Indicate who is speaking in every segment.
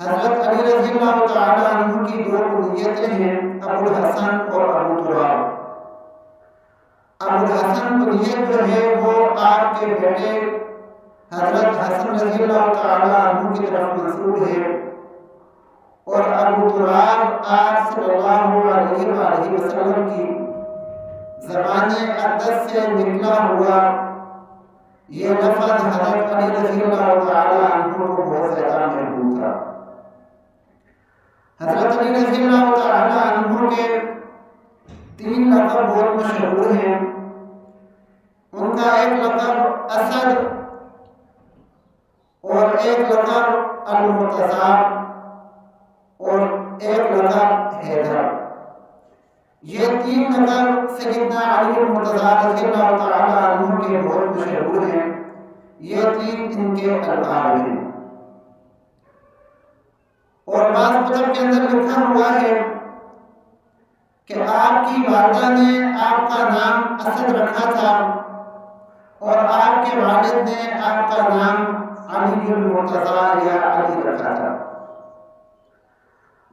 Speaker 1: حضرت علی رضی اللہ تعالیٰ عنہ کی دو کنیتیں ہیں، ابو الحسن اور ابو تراب۔ ابو الحسن کنیت جو ہے وہ آپ کے بیٹے حضرت حسن رضی اللہ تعالیٰ عنہ کی طرف منسوب ہے، اور ابو تراب آپ صلی اللہ علیہ وآلہ وسلم کی زبان اقدس سے نکلا ہوا یہ لفظ حضرت علی رضی اللہ تعالیٰ عنہ کو بہت زیادہ محبوب تھا۔ حضرت علی رضی اللہ تعالیٰ عنہ کے 3 لقب بہت مشہور ہیں۔ ان کا ایک لقب اسد اور ایک لقب المرتضیٰ اور ایک لقب حیدر۔ یہ 3 لقب سیدنا علی المرتضیٰ رضی اللہ تعالیٰ عنہ کے بہت مشہور ہیں۔ یہ 3 ان کے القاب ہیں، اور بعض کتب کے اندر لکھا ہوا ہے کہ آپ کی والدہ نے آپ کا نام اسد رکھا تھا اور آپ کے والد نے آپ کا نام علی المرتضیٰ یا علی رکھا تھا۔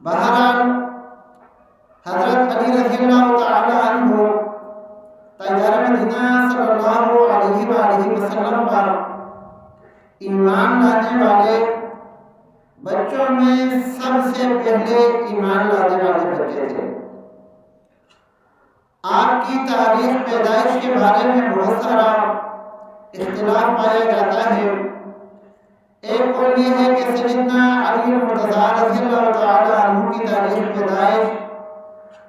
Speaker 1: بہرحال حضرت علی رضی اللہ تعالیٰ عنہ تاجدار مدینہ صلی اللہ علیہ وآلہ وسلم پر ایمان لانے والے بچوں میں سب سے پہلے ایمان لانے والے بچے تھے۔ آپ کی تاریخ پیدائش کے بارے میں بہت سارا اختلاف پایا جاتا ہے۔ ایک قول یہ ہے کہ سیدنا علی المرتضیٰ رضی اللہ تعالیٰ عنہ کی تاریخ پیدائش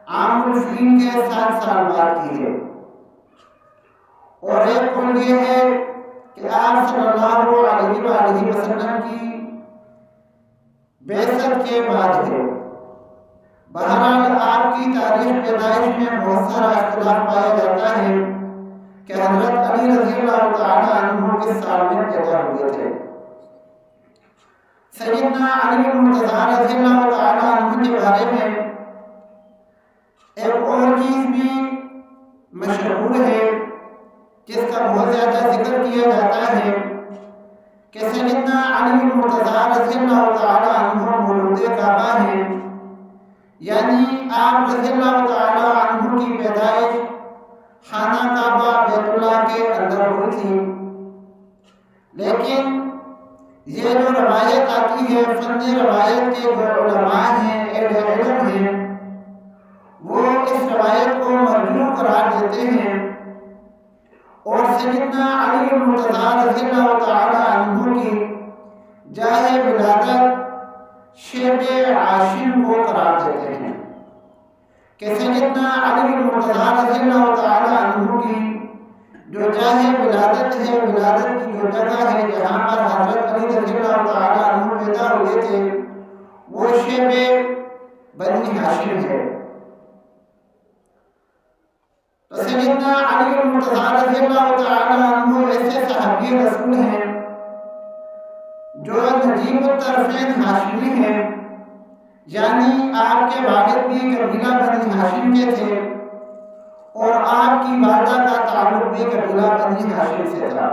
Speaker 1: عام الفیل کے 7 سال بعد کی ہے، اور ایک قول یہ ہے کہ آپ صلی اللہ علیہ وآلہ وسلم کی بعثت کے بعد ہے۔ بہرحال آپ کی تاریخ پیدائش میں بہت سارا اختلاف پایا جاتا ہے کہ حضرت علی رضی اللہ تعالیٰ عنہ کس سال میں پیدا ہوئے تھے۔ سیدنا علی المرتضیٰ رضی اللہ تعالیٰ عنہ کے بارے میں ایک اور چیز بھی مشہور ہے جس کا بہت زیادہ ذکر کیا جاتا ہے کہ سیدنا علی المرتضیٰ رضی اللہ تعالیٰ عنہ مولود کعبہ ہیں، یعنی آپ رضی اللہ تعالیٰ عنہ کی پیدائش خانہ کعبہ بیت اللہ کے اندر ہوئی تھی۔ لیکن یہ جو روایت آتی ہے، فن روایت کے جو علماء ہیں، اہل علم ہیں، وہ اس روایت کو مرجوع قرار دیتے ہیں، اور سیدنا علی المرتضیٰ رضی اللہ تعالیٰ عنہ کی جائے ولادت شیب عاشم کو قرار دیتے ہیں کہ سیدنا علی المرتضیٰ رضی اللہ تعالیٰ عنہ کی جو جائے ولادت ہے، ولادت کی جو جگہ ہے جہاں پر حضرت علی رضی اللہ تعالیٰ عنہ پیدا ہوئے تھے، وہ شیب بنی ہاشم ہے۔ تو سیدنا علی المرتضیٰ رضی اللہ تعالیٰ عنہ ایسے صحابی رسول ہیں جو نجیب الطرفین ہاشمی ہیں، یعنی آپ کے والد بھی قبیلہ بنی ہاشم کے تھے اور آپ کی والدہ کا تعلق بھی قبیلہ بنی ہاشم سے تھا۔